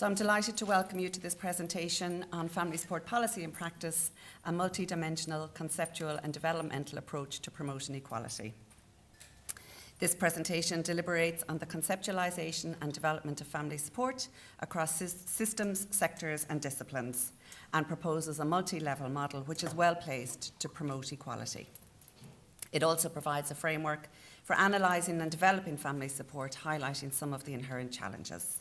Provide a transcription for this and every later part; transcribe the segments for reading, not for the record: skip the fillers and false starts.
So I'm delighted to welcome you to this presentation on family support policy and practice, a multidimensional, conceptual and developmental approach to promoting equality. This presentation deliberates on the conceptualization and development of family support across systems, sectors and disciplines, and proposes a multi-level model which is well placed to promote equality. It also provides a framework for analysing and developing family support, highlighting some of the inherent challenges.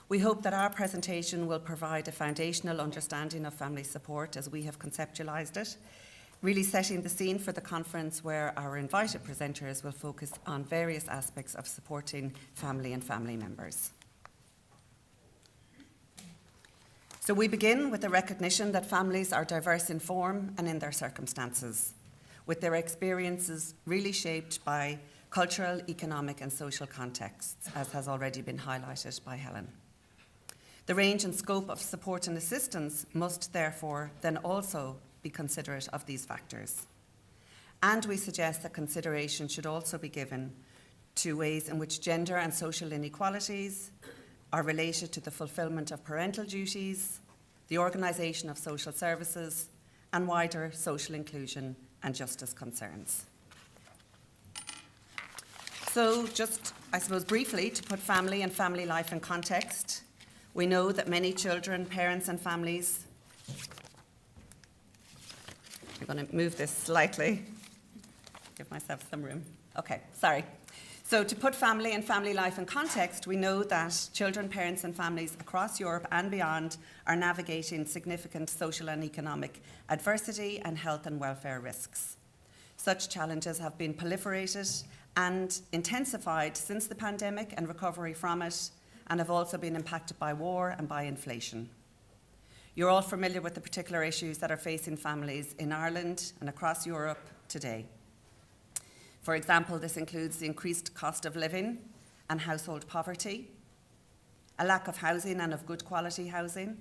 We hope that our presentation will provide a foundational understanding of family support as we have conceptualised it, really setting the scene for the conference where our invited presenters will focus on various aspects of supporting family and family members. So we begin with the recognition that families are diverse in form and in their circumstances, with their experiences really shaped by cultural, economic and social contexts, as has already been highlighted by Helen. The range and scope of support and assistance must therefore then also be considerate of these factors. And we suggest that consideration should also be given to ways in which gender and social inequalities are related to the fulfilment of parental duties, the organisation of social services, and wider social inclusion and justice concerns. So just, I suppose, briefly to put family and family life in context, we know that many children, parents and families, I'm going to move this slightly, give myself some room. Okay, sorry. So to put family and family life in context, we know that children, parents and families across Europe and beyond are navigating significant social and economic adversity and health and welfare risks. Such challenges have been proliferated and intensified since the pandemic and recovery from it, and have also been impacted by war and by inflation. You're all familiar with the particular issues that are facing families in Ireland and across Europe today. For example, this includes the increased cost of living and household poverty, a lack of housing and of good quality housing,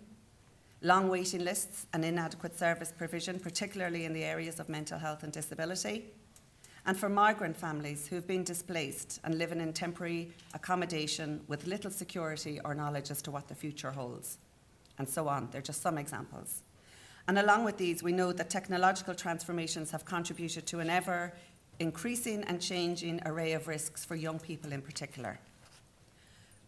long waiting lists and inadequate service provision, particularly in the areas of mental health and disability, and for migrant families who have been displaced and living in temporary accommodation with little security or knowledge as to what the future holds, and so on. They're just some examples. And along with these, we know that technological transformations have contributed to an ever increasing and changing array of risks for young people in particular.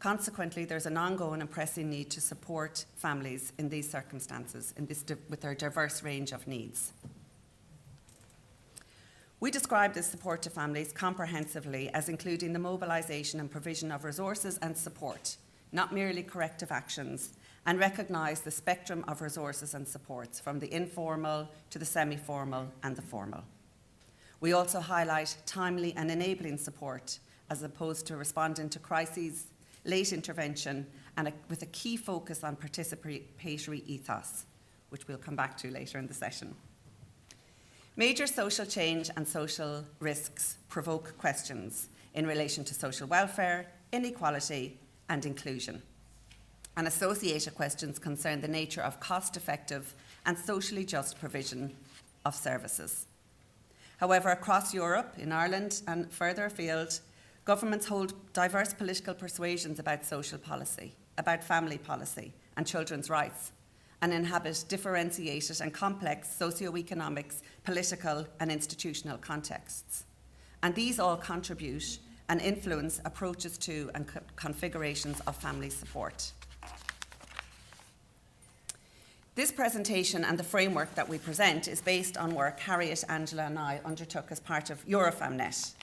Consequently, there's an ongoing and pressing need to support families in these circumstances, with their diverse range of needs. We describe this support to families comprehensively as including the mobilisation and provision of resources and support, not merely corrective actions, and recognise the spectrum of resources and supports from the informal to the semi-formal and the formal. We also highlight timely and enabling support as opposed to responding to crises, late intervention, and with a key focus on participatory ethos, which we'll come back to later in the session. Major social change and social risks provoke questions in relation to social welfare, inequality, and inclusion. And associated questions concern the nature of cost-effective and socially just provision of services. However, across Europe, in Ireland and further afield, governments hold diverse political persuasions about social policy, about family policy and children's rights, and inhabit differentiated and complex socio-economic, political and institutional contexts. And these all contribute and influence approaches to and configurations of family support. This presentation and the framework that we present is based on work Harriet, Angela and I undertook as part of EuroFamNet.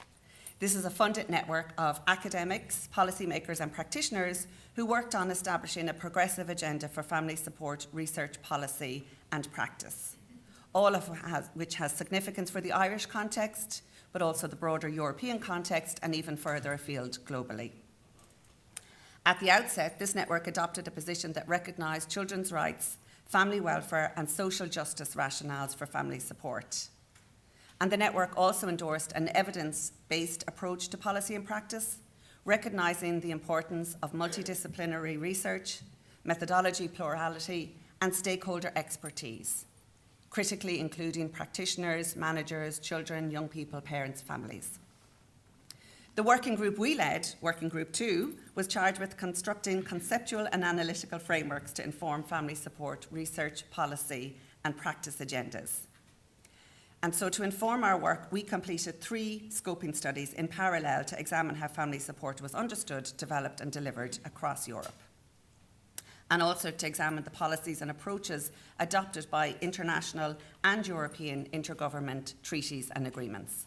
This is a funded network of academics, policymakers and practitioners who worked on establishing a progressive agenda for family support, research, policy and practice, all of which has significance for the Irish context, but also the broader European context and even further afield globally. At the outset, this network adopted a position that recognised children's rights, family welfare and social justice rationales for family support. And the network also endorsed an evidence-based approach to policy and practice, recognising the importance of multidisciplinary research, methodology plurality, and stakeholder expertise, critically including practitioners, managers, children, young people, parents, families. The working group we led, Working Group 2, was charged with constructing conceptual and analytical frameworks to inform family support, research, policy, and practice agendas. And so to inform our work, we completed 3 scoping studies in parallel to examine how family support was understood, developed, and delivered across Europe, and also to examine the policies and approaches adopted by international and European intergovernment treaties and agreements.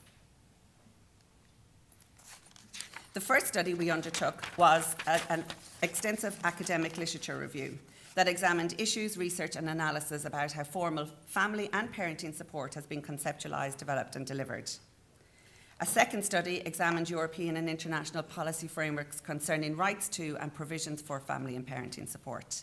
The first study we undertook was an extensive academic literature review that examined issues, research, and analysis about how formal family and parenting support has been conceptualised, developed, and delivered. A second study examined European and international policy frameworks concerning rights to and provisions for family and parenting support.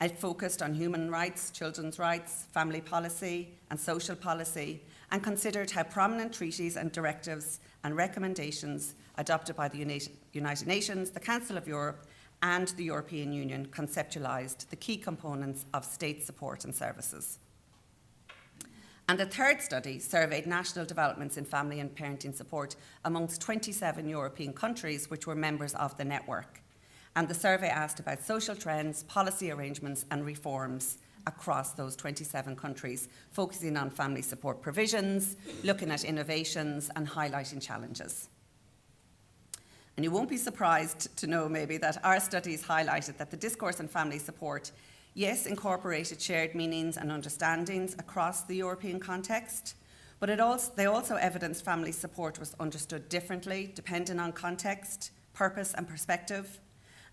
It focused on human rights, children's rights, family policy, and social policy, and considered how prominent treaties and directives and recommendations adopted by the United Nations, the Council of Europe, and the European Union conceptualised the key components of state support and services. And the third study surveyed national developments in family and parenting support amongst 27 European countries which were members of the network. And the survey asked about social trends, policy arrangements, and reforms across those 27 countries, focusing on family support provisions, looking at innovations, and highlighting challenges. And you won't be surprised to know maybe that our studies highlighted that the discourse on family support, yes, incorporated shared meanings and understandings across the European context, but they also evidenced family support was understood differently depending on context, purpose, and perspective,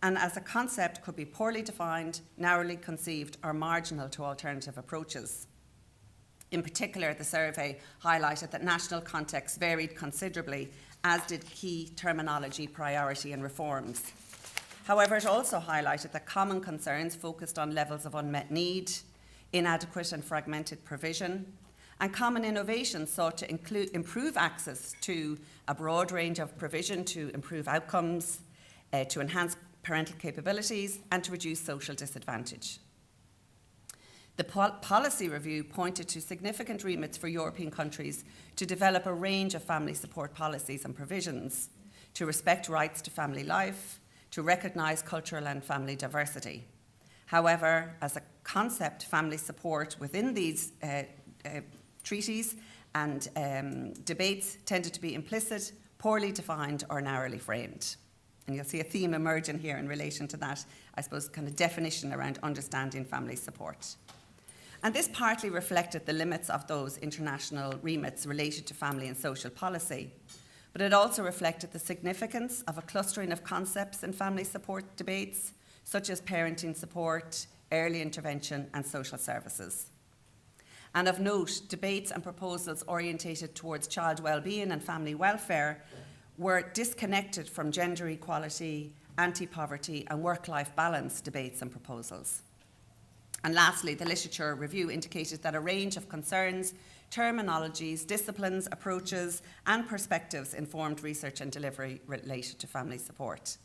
and as a concept could be poorly defined, narrowly conceived, or marginal to alternative approaches. In particular, the survey highlighted that national contexts varied considerably, as did key terminology, priority, and reforms. However, it also highlighted that common concerns focused on levels of unmet need, inadequate and fragmented provision, and common innovations sought to improve access to a broad range of provision to improve outcomes, to enhance parental capabilities, and to reduce social disadvantage. The policy review pointed to significant remits for European countries to develop a range of family support policies and provisions, to respect rights to family life, to recognise cultural and family diversity. However, as a concept, family support within these treaties and debates tended to be implicit, poorly defined, or narrowly framed. And you'll see a theme emerging here in relation to that, I suppose, kind of definition around understanding family support. And this partly reflected the limits of those international remits related to family and social policy, but it also reflected the significance of a clustering of concepts in family support debates, such as parenting support, early intervention, and social services. And of note, debates and proposals orientated towards child well-being and family welfare were disconnected from gender equality, anti-poverty, and work-life balance debates and proposals. And lastly, the literature review indicated that a range of concerns, terminologies, disciplines, approaches, and perspectives informed research and delivery related to family support.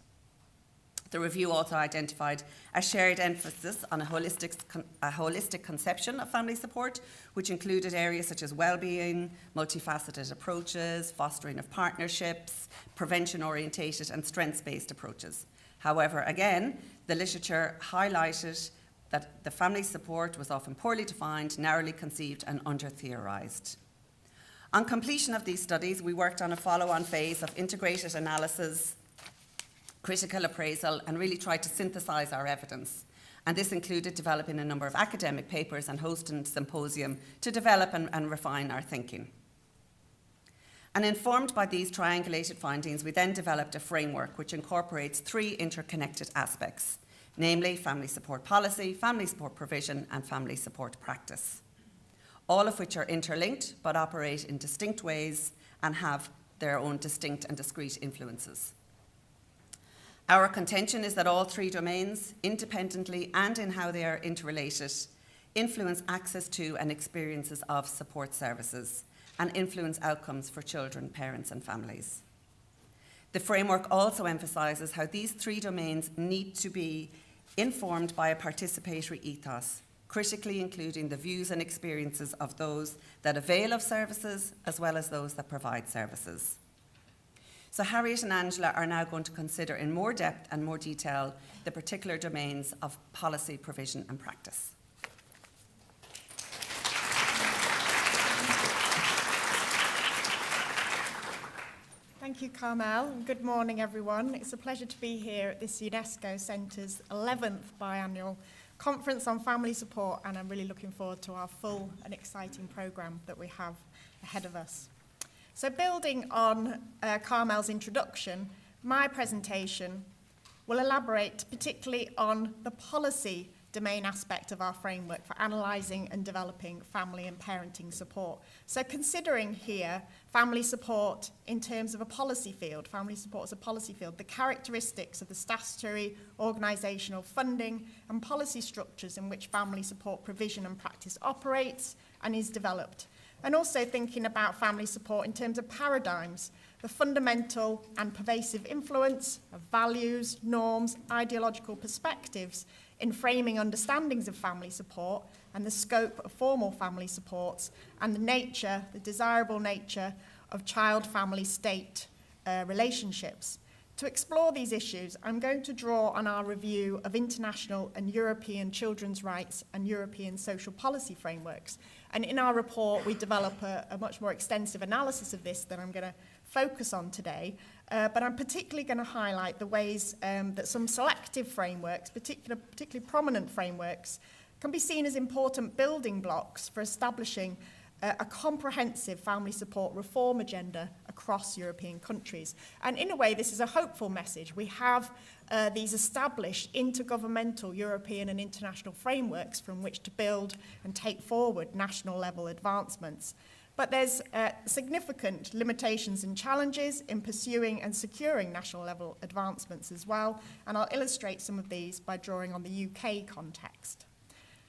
The review also identified a shared emphasis on a holistic conception of family support, which included areas such as well-being, multifaceted approaches, fostering of partnerships, prevention-orientated and strengths-based approaches. However, again, the literature highlighted that the family support was often poorly defined, narrowly conceived, and under-theorised. On completion of these studies, we worked on a follow-on phase of integrated analysis, critical appraisal, and really tried to synthesise our evidence. And this included developing a number of academic papers and hosting a symposium to develop and refine our thinking. And informed by these triangulated findings, we then developed a framework which incorporates 3 interconnected aspects, namely family support policy, family support provision, and family support practice, all of which are interlinked but operate in distinct ways and have their own distinct and discrete influences. Our contention is that all 3 domains, independently and in how they are interrelated, influence access to and experiences of support services and influence outcomes for children, parents, and families. The framework also emphasises how these 3 domains need to be informed by a participatory ethos, critically including the views and experiences of those that avail of services as well as those that provide services. So Harriet and Angela are now going to consider in more depth and more detail the particular domains of policy, provision and practice. Thank you, Carmel. Good morning, everyone. It's a pleasure to be here at this UNESCO Centre's 11th biannual conference on family support, and I'm really looking forward to our full and exciting programme that we have ahead of us. So building on Carmel's introduction, my presentation will elaborate particularly on the policy domain aspect of our framework for analysing and developing family and parenting support. So considering here family support in terms of a policy field, family support as a policy field, the characteristics of the statutory, organisational, funding and policy structures in which family support provision and practice operates and is developed. And also thinking about family support in terms of paradigms, the fundamental and pervasive influence of values, norms, ideological perspectives in framing understandings of family support and the scope of formal family supports and the nature, the desirable nature of child-family state relationships. To explore these issues, I'm going to draw on our review of international and European children's rights and European social policy frameworks. And in our report, we develop a much more extensive analysis of this than I'm going to focus on today. But I'm particularly going to highlight the ways that some selective frameworks, particularly prominent frameworks, can be seen as important building blocks for establishing a comprehensive family support reform agenda across European countries. And in a way, this is a hopeful message. We have these established intergovernmental European and international frameworks from which to build and take forward national level advancements. But there's significant limitations and challenges in pursuing and securing national level advancements as well, and I'll illustrate some of these by drawing on the UK context.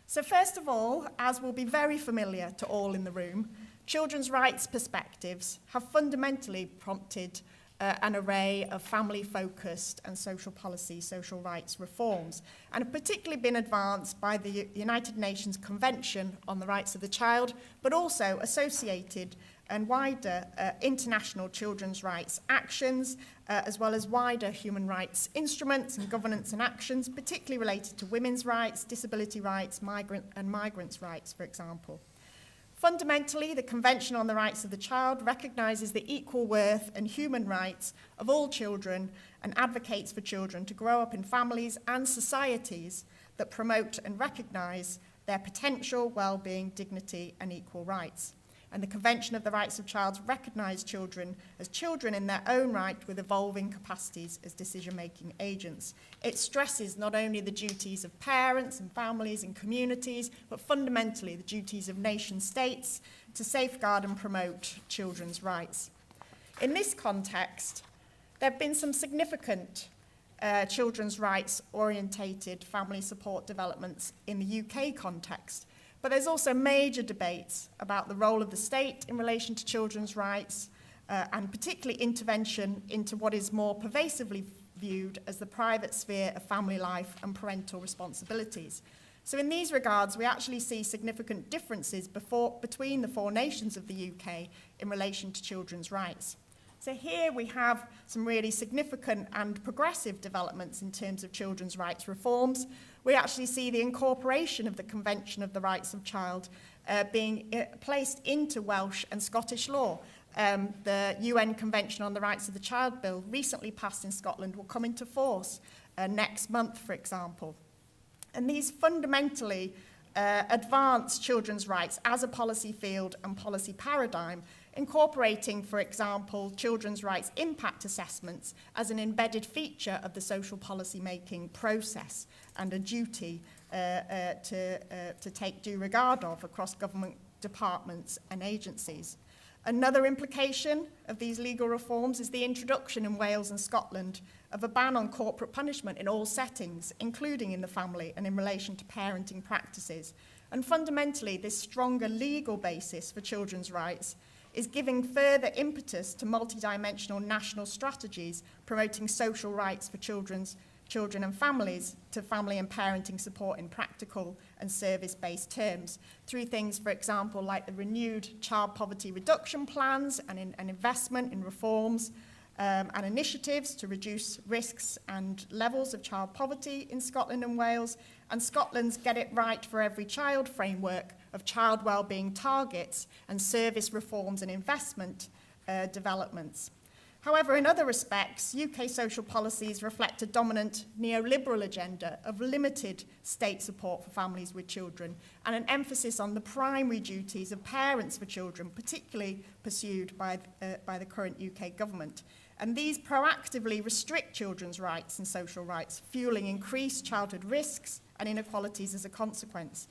So first of all, as will be very familiar to all in the room, children's rights perspectives have fundamentally prompted an array of family-focused and social policy, social rights reforms, and have particularly been advanced by the United Nations Convention on the Rights of the Child, but also associated and wider international children's rights actions, as well as wider human rights instruments and governance and actions, particularly related to women's rights, disability rights, migrants' rights, for example. Fundamentally, the Convention on the Rights of the Child recognises the equal worth and human rights of all children and advocates for children to grow up in families and societies that promote and recognise their potential, well-being, dignity and equal rights. And the Convention of the Rights of Child recognise children as children in their own right with evolving capacities as decision-making agents. It stresses not only the duties of parents and families and communities, but fundamentally the duties of nation-states to safeguard and promote children's rights. In this context, there have been some significant children's rights-orientated family support developments in the UK context. But there's also major debates about the role of the state in relation to children's rights, and particularly intervention into what is more pervasively viewed as the private sphere of family life and parental responsibilities. So in these regards, we actually see significant differences between the four nations of the UK in relation to children's rights. So here we have some really significant and progressive developments in terms of children's rights reforms. We actually see the incorporation of the Convention of the Rights of Child being placed into Welsh and Scottish law. The UN Convention on the Rights of the Child Bill, recently passed in Scotland, will come into force next month, for example. And these fundamentally advance children's rights as a policy field and policy paradigm, incorporating, for example, children's rights impact assessments as an embedded feature of the social policy making process and a duty to take due regard of across government departments and agencies. Another implication of these legal reforms is the introduction in Wales and Scotland of a ban on corporate punishment in all settings, including in the family and in relation to parenting practices. And fundamentally, this stronger legal basis for children's rights is giving further impetus to multidimensional national strategies promoting social rights for children and families to family and parenting support in practical and service-based terms through things, for example, like the renewed child poverty reduction plans and investment in reforms and initiatives to reduce risks and levels of child poverty in Scotland and Wales, and Scotland's Get It Right for Every Child framework of child wellbeing targets and service reforms and investment developments. However, in other respects, UK social policies reflect a dominant neoliberal agenda of limited state support for families with children and an emphasis on the primary duties of parents for children, particularly pursued by the current UK government. And these proactively restrict children's rights and social rights, fueling increased childhood risks and inequalities as a consequence.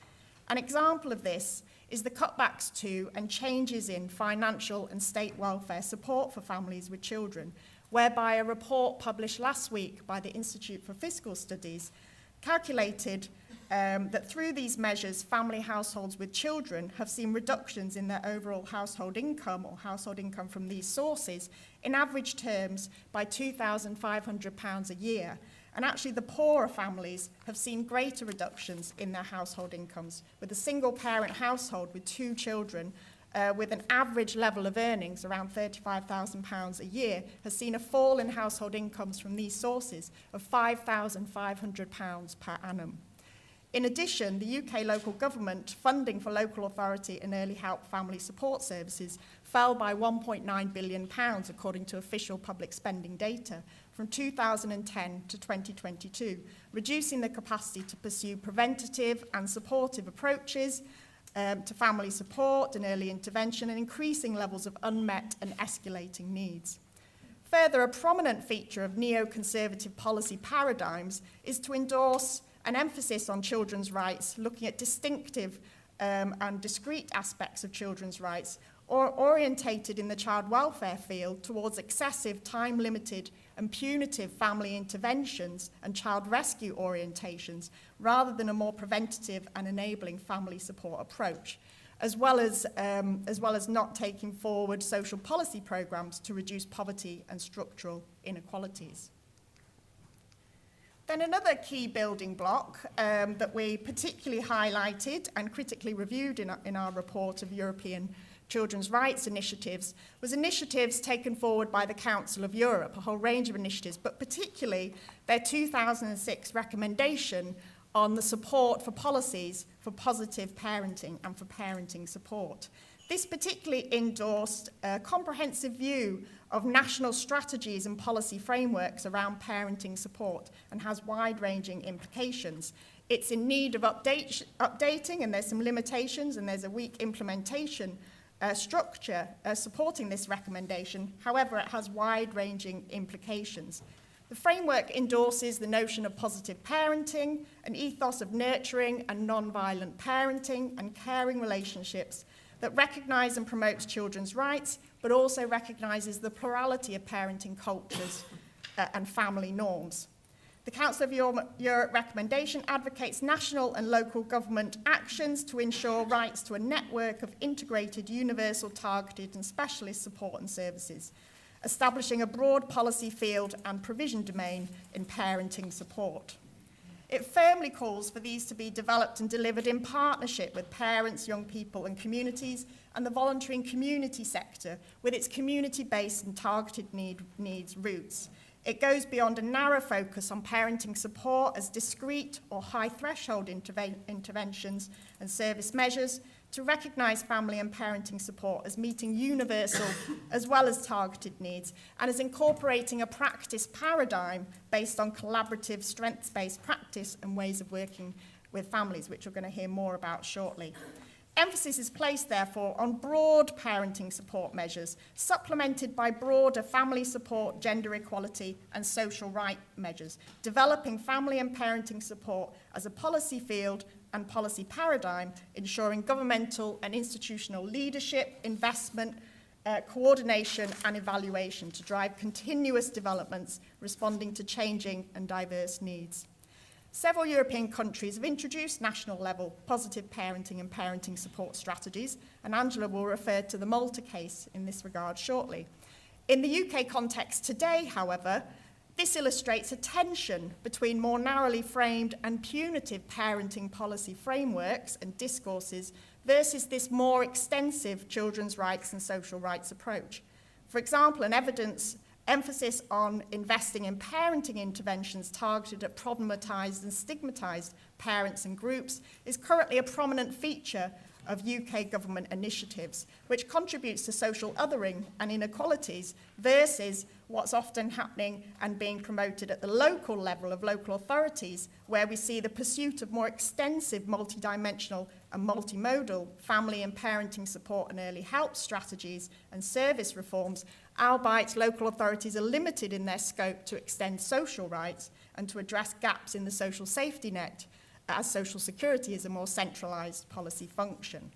An example of this is the cutbacks to and changes in financial and state welfare support for families with children, whereby a report published last week by the Institute for Fiscal Studies calculated that through these measures, family households with children have seen reductions in their overall household income or household income from these sources in average terms by £2,500 a year. And actually, the poorer families have seen greater reductions in their household incomes, with a single-parent household with 2 children with an average level of earnings around £35,000 a year has seen a fall in household incomes from these sources of £5,500 per annum. In addition, the UK local government funding for local authority and early help family support services fell by £1.9 billion, according to official public spending data, from 2010 to 2022, reducing the capacity to pursue preventative and supportive approaches to family support and early intervention, and increasing levels of unmet and escalating needs. Further, a prominent feature of neoconservative policy paradigms is to endorse an emphasis on children's rights, looking at distinctive and discrete aspects of children's rights, or orientated in the child welfare field towards excessive, time-limited and punitive family interventions and child rescue orientations, rather than a more preventative and enabling family support approach, as well as not taking forward social policy programs to reduce poverty and structural inequalities. Then another key building block that we particularly highlighted and critically reviewed in our report of European children's rights initiatives was initiatives taken forward by the Council of Europe, a whole range of initiatives, but particularly their 2006 recommendation on the support for policies for positive parenting and for parenting support. This particularly endorsed a comprehensive view of national strategies and policy frameworks around parenting support and has wide-ranging implications. It's in need of updating, and there's some limitations, and there's a weak implementation structure supporting this recommendation. However, it has wide-ranging implications. The framework endorses the notion of positive parenting, an ethos of nurturing and non-violent parenting and caring relationships that recognise and promotes children's rights, but also recognises the plurality of parenting cultures and family norms. The Council of Europe recommendation advocates national and local government actions to ensure rights to a network of integrated, universal, targeted and specialist support and services, establishing a broad policy field and provision domain in parenting support. It firmly calls for these to be developed and delivered in partnership with parents, young people and communities, and the voluntary and community sector with its community-based and targeted needs roots. It goes beyond a narrow focus on parenting support as discrete or high-threshold interventions and service measures to recognise family and parenting support as meeting universal as well as targeted needs, and as incorporating a practice paradigm based on collaborative, strengths-based practice and ways of working with families, which we're going to hear more about shortly. Emphasis is placed, therefore, on broad parenting support measures, supplemented by broader family support, gender equality, and social right measures, developing family and parenting support as a policy field and policy paradigm, ensuring governmental and institutional leadership, investment, coordination, and evaluation to drive continuous developments responding to changing and diverse needs. Several European countries have introduced national-level positive parenting and parenting support strategies, and Angela will refer to the Malta case in this regard shortly. In the UK context today, however, this illustrates a tension between more narrowly framed and punitive parenting policy frameworks and discourses versus this more extensive children's rights and social rights approach. For example, an evidence emphasis on investing in parenting interventions targeted at problematized and stigmatized parents and groups is currently a prominent feature of UK government initiatives, which contributes to social othering and inequalities versus what's often happening and being promoted at the local level of local authorities, where we see the pursuit of more extensive multidimensional and multimodal family and parenting support and early help strategies and service reforms, albeit local authorities are limited in their scope to extend social rights and to address gaps in the social safety net, as social security is a more centralised policy function.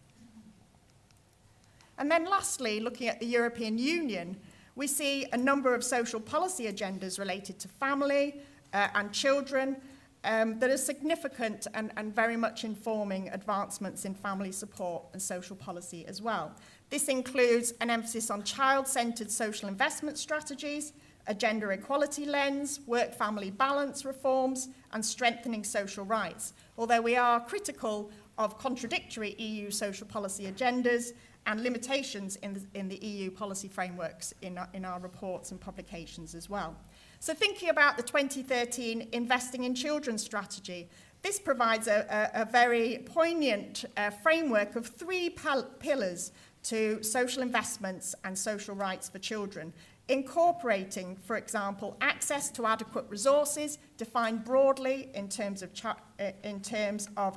And then lastly, looking at the European Union, we see a number of social policy agendas related to family and children that are significant and very much informing advancements in family support and social policy as well. This includes an emphasis on child-centred social investment strategies, a gender equality lens, work-family balance reforms, and strengthening social rights, although we are critical of contradictory EU social policy agendas and limitations in the EU policy frameworks in our reports and publications as well. So thinking about the 2013 Investing in Children strategy, this provides a very poignant framework of three pillars to social investments and social rights for children, incorporating, for example, access to adequate resources, defined broadly in terms of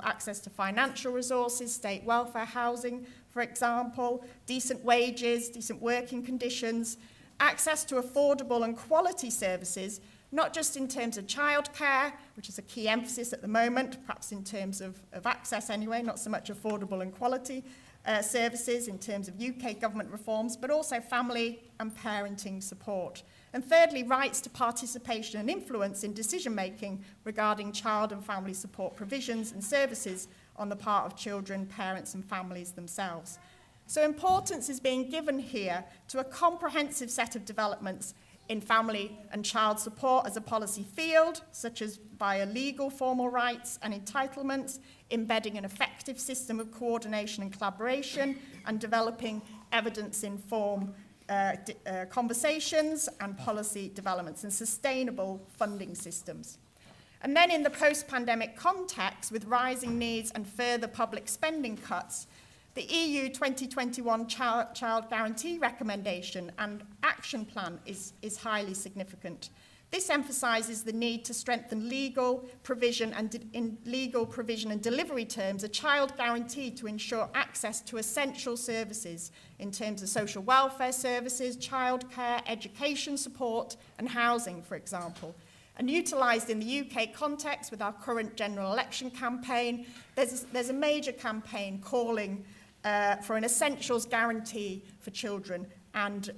access to financial resources, state welfare housing, for example, decent wages, decent working conditions, access to affordable and quality services, not just in terms of childcare, which is a key emphasis at the moment, perhaps in terms of access anyway, not so much affordable and quality services in terms of UK government reforms, but also family and parenting support. And thirdly, rights to participation and influence in decision-making regarding child and family support provisions and services on the part of children, parents and families themselves. So importance is being given here to a comprehensive set of developments in family and child support as a policy field, such as via legal formal rights and entitlements, embedding an effective system of coordination and collaboration, and developing evidence-informed conversations and policy developments and sustainable funding systems. And then in the post-pandemic context, with rising needs and further public spending cuts, the EU 2021 Child Guarantee Recommendation and Action Plan is highly significant. This emphasises the need to strengthen legal provision and in legal provision and delivery terms, a child guarantee to ensure access to essential services in terms of social welfare services, childcare, education support and housing, for example. And utilised in the UK context with our current general election campaign, there's a major campaign calling for an essentials guarantee for children and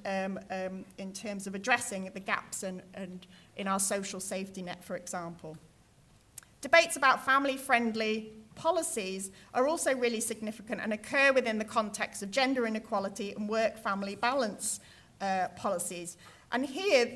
in terms of addressing the gaps and in our social safety net, for example. Debates about family-friendly policies are also really significant and occur within the context of gender inequality and work-family balance policies. And here,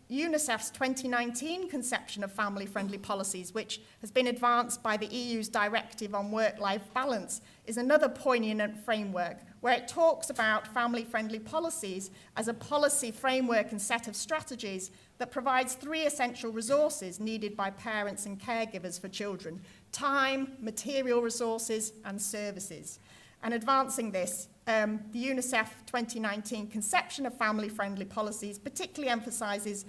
UNICEF's 2019 conception of family-friendly policies, which has been advanced by the EU's Directive on Work-Life Balance, is another poignant framework where it talks about family-friendly policies as a policy framework and set of strategies that provides three essential resources needed by parents and caregivers for children: time, material resources, and services. And advancing this, the UNICEF 2019 conception of family-friendly policies particularly emphasises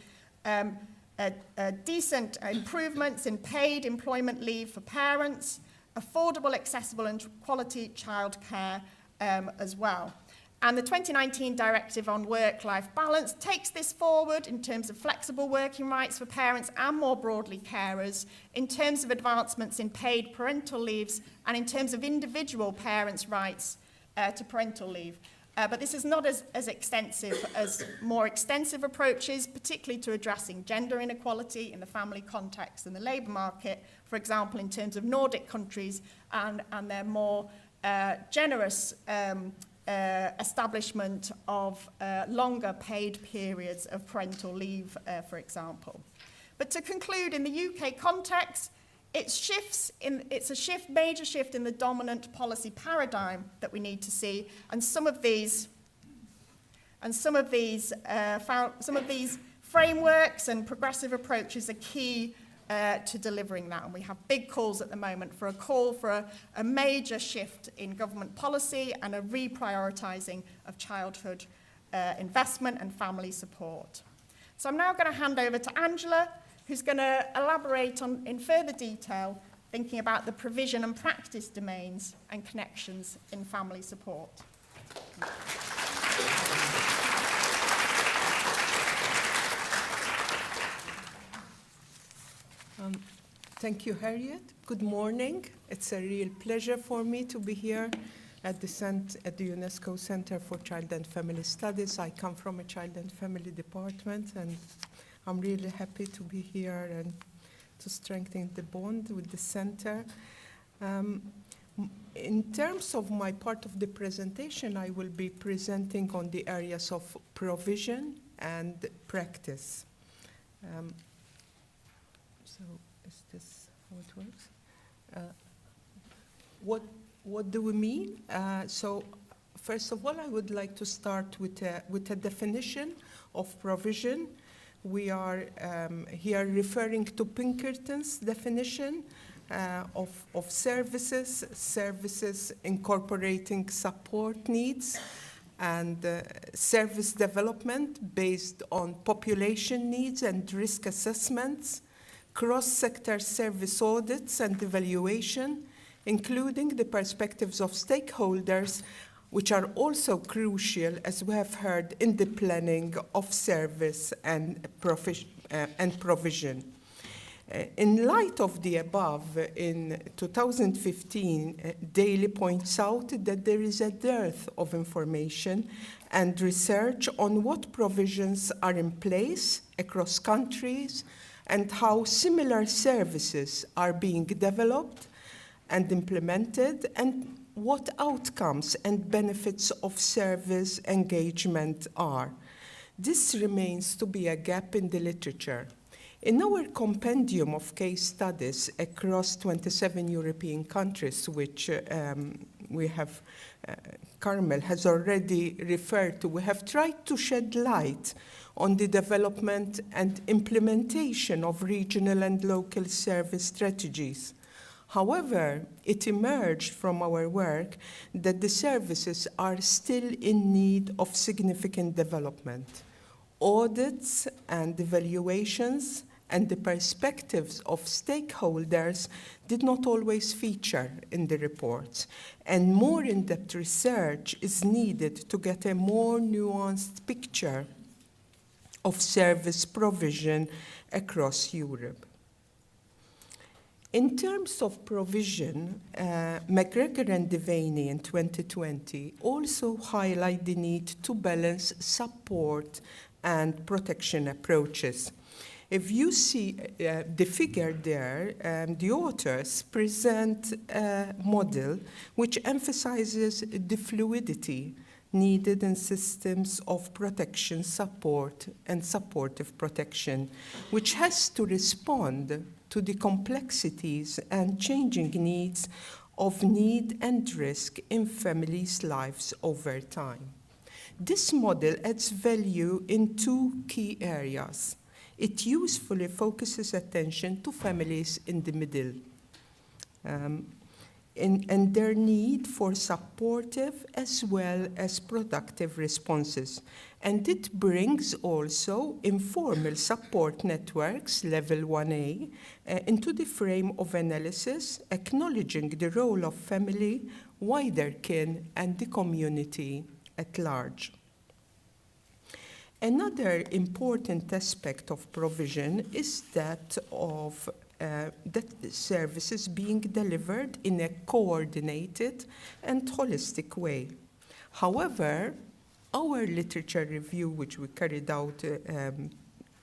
decent improvements in paid employment leave for parents, affordable, accessible and quality childcare as well. And the 2019 Directive on Work-Life Balance takes this forward in terms of flexible working rights for parents and more broadly carers, in terms of advancements in paid parental leaves and in terms of individual parents' rights to parental leave. But this is not as extensive as more extensive approaches, particularly to addressing gender inequality in the family context and the labour market, for example, in terms of Nordic countries and their more generous establishment of longer paid periods of parental leave, for example. But to conclude, in the UK context, it's a major shift in the dominant policy paradigm that we need to see, and some of these Frameworks and progressive approaches are key to delivering that, and we have big calls at the moment for a major shift in government policy and a reprioritising of childhood investment and family support. So I'm now going to hand over to Angela, who's going to elaborate on, in further detail, thinking about the provision and practice domains and connections in family support. Thank you, Harriet. Good morning. It's a real pleasure for me to be here at the UNESCO Center for Child and Family Studies. I come from a Child and Family department, and I'm really happy to be here and to strengthen the bond with the center. In terms of my part of the presentation, I will be presenting on the areas of provision and practice. So is this how it works? What do we mean? So first of all, I would like to start with a definition of provision. We are here referring to Pinkerton's definition of services incorporating support needs and service development based on population needs and risk assessments, cross-sector service audits and evaluation, including the perspectives of stakeholders, which are also crucial, as we have heard, in the planning of service and provision. In light of the above, in 2015, Daly points out that there is a dearth of information and research on what provisions are in place across countries and how similar services are being developed and implemented, and what outcomes and benefits of service engagement are. This remains to be a gap in the literature. In our compendium of case studies across 27 European countries, which we have, Carmel has already referred to, we have tried to shed light on the development and implementation of regional and local service strategies. However, it emerged from our work that the services are still in need of significant development. Audits and evaluations and the perspectives of stakeholders did not always feature in the reports, and more in-depth research is needed to get a more nuanced picture of service provision across Europe. In terms of provision, McGregor and Devaney in 2020 also highlight the need to balance support and protection approaches. If you see the figure there, the authors present a model which emphasizes the fluidity needed in systems of protection, support, and supportive protection, which has to respond to the complexities and changing needs of need and risk in families' lives over time. This model adds value in two key areas. It usefully focuses attention to families in the middle and their need for supportive as well as productive responses. And it brings also informal support networks, level 1A, into the frame of analysis, acknowledging the role of family, wider kin, and the community at large. Another important aspect of provision is that of that services being delivered in a coordinated and holistic way. However, our literature review, which we carried out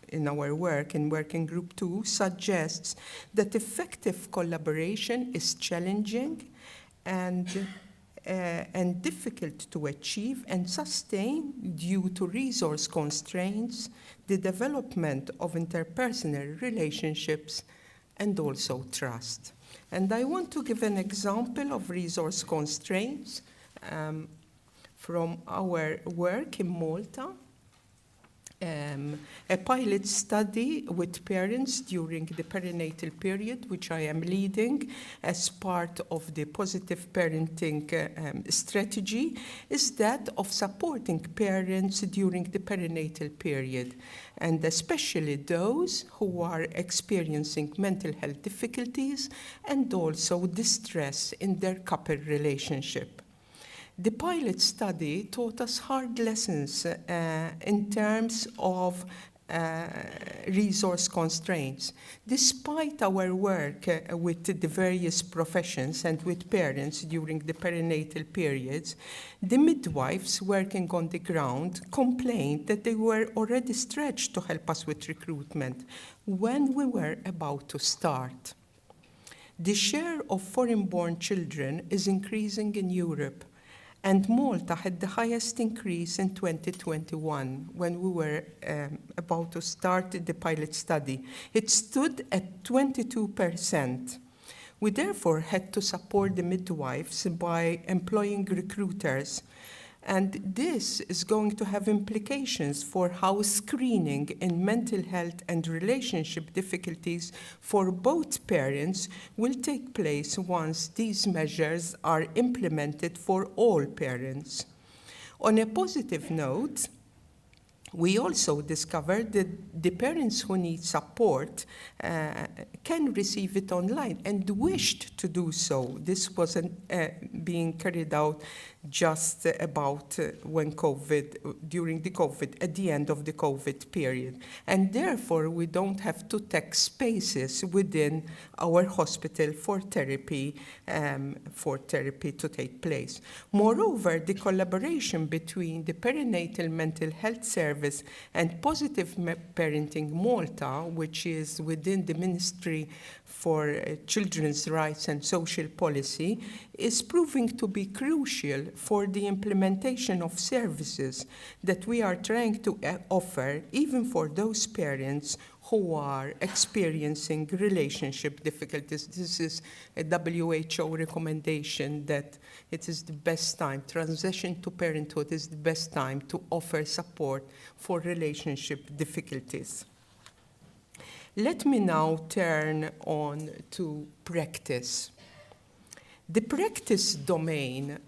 in our work in Working Group 2, suggests that effective collaboration is challenging and difficult to achieve and sustain due to resource constraints, the development of interpersonal relationships, and also trust. And I want to give an example of resource constraints from our work in Malta. a pilot study with parents during the perinatal period, which I am leading as part of the positive parenting strategy, is that of supporting parents during the perinatal period, and especially those who are experiencing mental health difficulties and also distress in their couple relationship. The pilot study taught us hard lessons in terms of resource constraints. Despite our work with the various professions and with parents during the perinatal periods, the midwives working on the ground complained that they were already stretched to help us with recruitment when we were about to start. The share of foreign-born children is increasing in Europe, and Malta had the highest increase in 2021 when we were about to start the pilot study. It stood at 22%. We therefore had to support the midwives by employing recruiters. And this is going to have implications for how screening in mental health and relationship difficulties for both parents will take place once these measures are implemented for all parents. On a positive note, we also discovered that the parents who need support can receive it online and wished to do so. This wasn't being carried out just about when during the COVID, at the end of the COVID period. And therefore, we don't have to take spaces within our hospital for therapy to take place. Moreover, the collaboration between the perinatal mental health service and Positive Parenting Malta, which is within the Ministry for Children's Rights and Social Policy, is proving to be crucial for the implementation of services that we are trying to offer, even for those parents who are experiencing relationship difficulties. This is a WHO recommendation that it is the best time, transition to parenthood is the best time to offer support for relationship difficulties. Let me now turn on to practice. The practice domain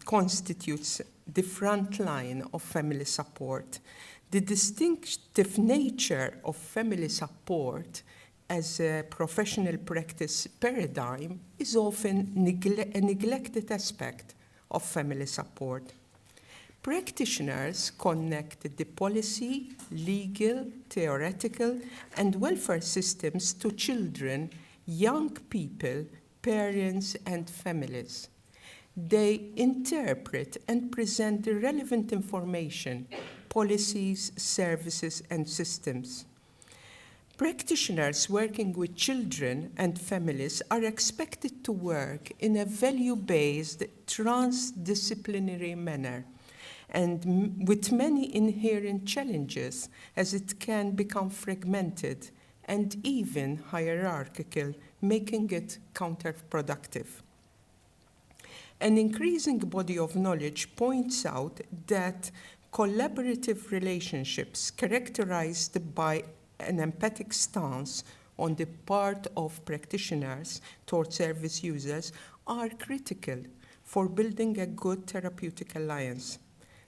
constitutes the front line of family support. The distinctive nature of family support as a professional practice paradigm is often a neglected aspect of family support. Practitioners connect the policy, legal, theoretical, and welfare systems to children, young people, parents, and families. They interpret and present the relevant information, policies, services, and systems. Practitioners working with children and families are expected to work in a value-based, transdisciplinary manner, and with many inherent challenges, as it can become fragmented and even hierarchical, making it counterproductive. An increasing body of knowledge points out that collaborative relationships characterized by an empathic stance on the part of practitioners toward service users are critical for building a good therapeutic alliance.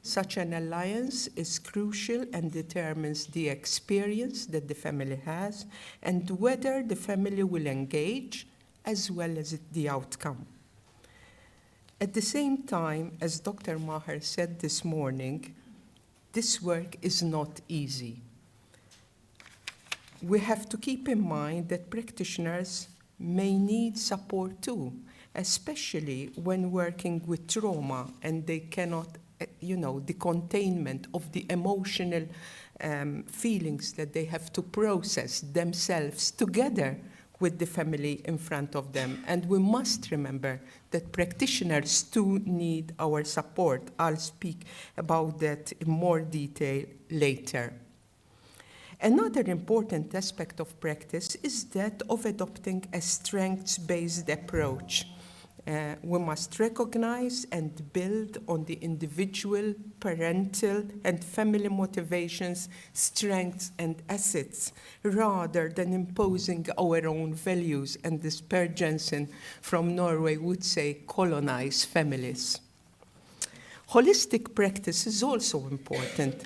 Such an alliance is crucial and determines the experience that the family has and whether the family will engage, as well as the outcome. At the same time, as Dr. Maher said this morning, this work is not easy. We have to keep in mind that practitioners may need support too, especially when working with trauma and they cannot, the containment of the emotional feelings that they have to process themselves together with the family in front of them. And we must remember that practitioners too need our support. I'll speak about that in more detail later. Another important aspect of practice is that of adopting a strengths-based approach. We must recognize and build on the individual, parental, and family motivations, strengths, and assets, rather than imposing our own values, and as Per Jensen from Norway would say, colonize families. Holistic practice is also important.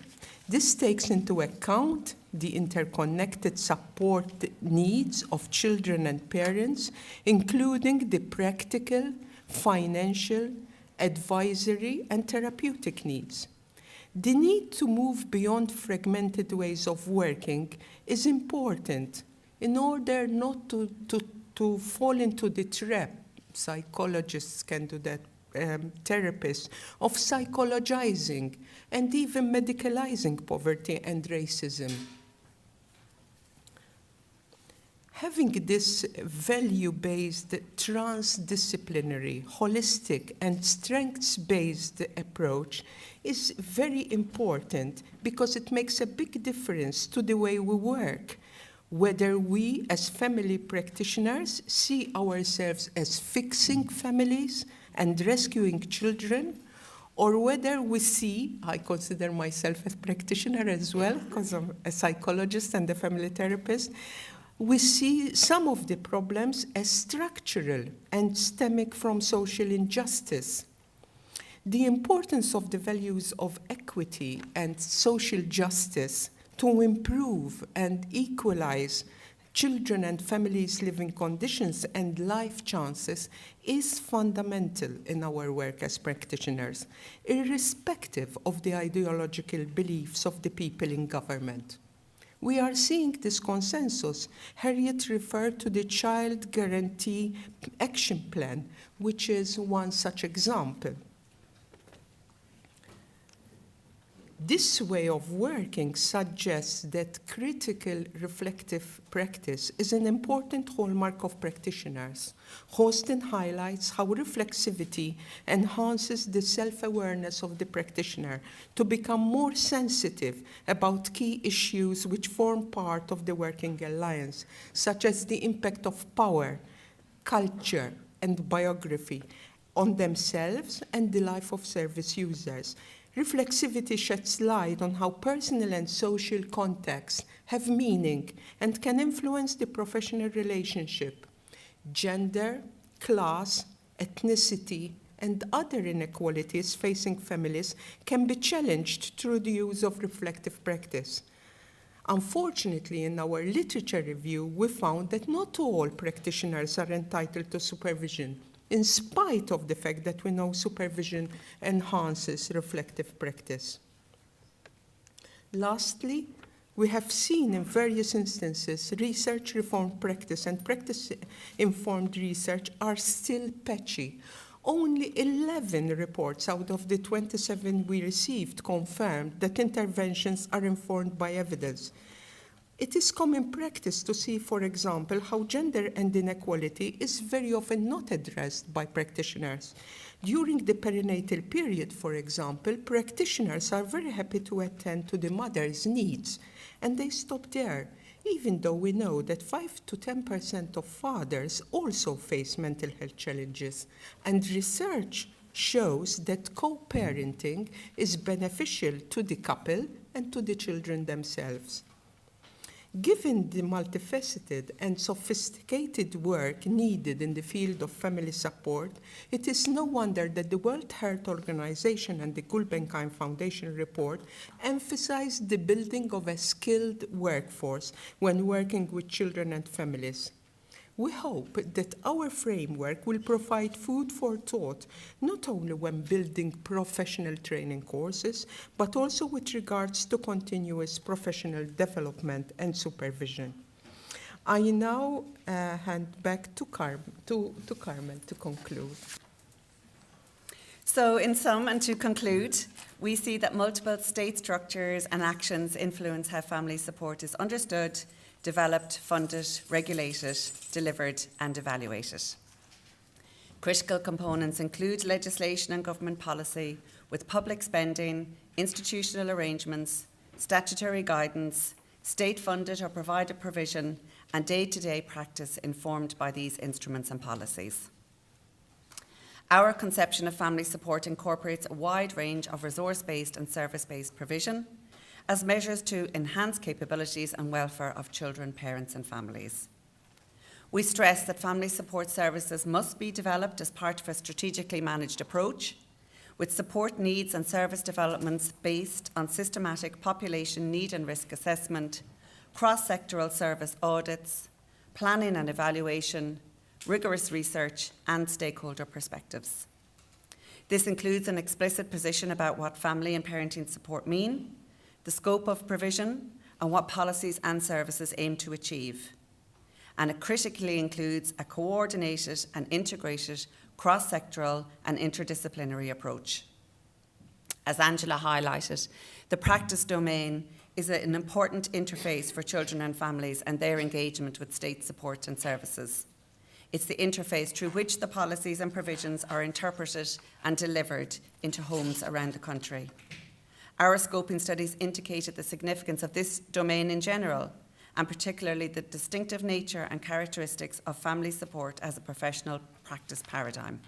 This takes into account the interconnected support needs of children and parents, including the practical, financial, advisory, and therapeutic needs. The need to move beyond fragmented ways of working is important in order not to fall into the trap, psychologists can do that, therapists, of psychologizing and even medicalizing poverty and racism. Having this value-based, transdisciplinary, holistic, and strengths-based approach is very important because it makes a big difference to the way we work, whether we as family practitioners see ourselves as fixing families and rescuing children, or whether we see, I consider myself a practitioner as well, because I'm a psychologist and a family therapist, we see some of the problems as structural and stemming from social injustice. The importance of the values of equity and social justice to improve and equalize children and families' living conditions and life chances is fundamental in our work as practitioners, irrespective of the ideological beliefs of the people in government. We are seeing this consensus. Harriet referred to the Child Guarantee Action Plan, which is one such example. This way of working suggests that critical reflective practice is an important hallmark of practitioners. Hostin highlights how reflexivity enhances the self-awareness of the practitioner to become more sensitive about key issues which form part of the working alliance, such as the impact of power, culture, and biography on themselves and the life of service users. Reflexivity sheds light on how personal and social contexts have meaning and can influence the professional relationship. Gender, class, ethnicity, and other inequalities facing families can be challenged through the use of reflective practice. Unfortunately, in our literature review, we found that not all practitioners are entitled to supervision, in spite of the fact that we know supervision enhances reflective practice. Lastly, we have seen in various instances research-informed practice and practice-informed research are still patchy. Only 11 reports out of the 27 we received confirmed that interventions are informed by evidence. It is common practice to see, for example, how gender and inequality is very often not addressed by practitioners. During the perinatal period, for example, practitioners are very happy to attend to the mother's needs, and they stop there, even though we know that 5 to 10% of fathers also face mental health challenges. And research shows that co-parenting is beneficial to the couple and to the children themselves. Given the multifaceted and sophisticated work needed in the field of family support, it is no wonder that the World Health Organization and the Gulbenkian Foundation report emphasize the building of a skilled workforce when working with children and families. We hope that our framework will provide food for thought, not only when building professional training courses, but also with regards to continuous professional development and supervision. I now hand back to Carmel to conclude. So in sum, and to conclude, we see that multiple state structures and actions influence how family support is understood, developed, funded, regulated, delivered, and evaluated. Critical components include legislation and government policy, with public spending, institutional arrangements, statutory guidance, state-funded or provided provision, and day-to-day practice informed by these instruments and policies. Our conception of family support incorporates a wide range of resource-based and service-based provision as measures to enhance capabilities and welfare of children, parents and families. We stress that family support services must be developed as part of a strategically managed approach, with support needs and service developments based on systematic population need and risk assessment, cross-sectoral service audits, planning and evaluation, rigorous research and stakeholder perspectives. This includes an explicit position about what family and parenting support mean, the scope of provision and what policies and services aim to achieve. And it critically includes a coordinated and integrated cross-sectoral and interdisciplinary approach. As Angela highlighted, the practice domain is an important interface for children and families and their engagement with state support and services. It's the interface through which the policies and provisions are interpreted and delivered into homes around the country. Our scoping studies indicated the significance of this domain in general, and particularly the distinctive nature and characteristics of family support as a professional practice paradigm.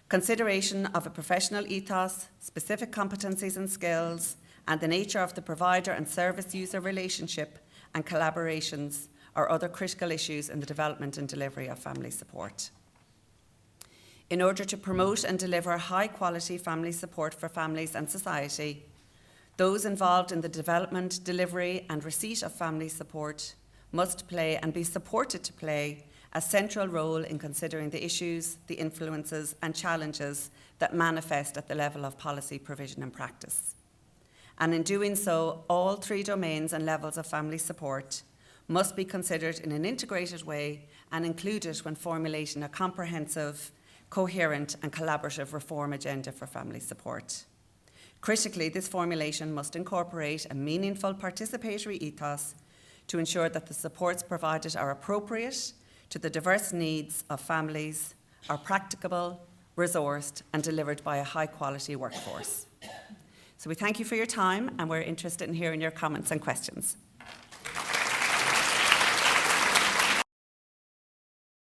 Consideration of a professional ethos, specific competencies and skills, and the nature of the provider and service user relationship and collaborations are other critical issues in the development and delivery of family support. In order to promote and deliver high-quality family support for families and society, those involved in the development, delivery and receipt of family support must play and be supported to play a central role in considering the issues, the influences and challenges that manifest at the level of policy, provision and practice. And in doing so, all three domains and levels of family support must be considered in an integrated way and included when formulating a comprehensive, coherent and collaborative reform agenda for family support. Critically, this formulation must incorporate a meaningful participatory ethos to ensure that the supports provided are appropriate to the diverse needs of families, are practicable, resourced and delivered by a high-quality workforce. So we thank you for your time and we're interested in hearing your comments and questions.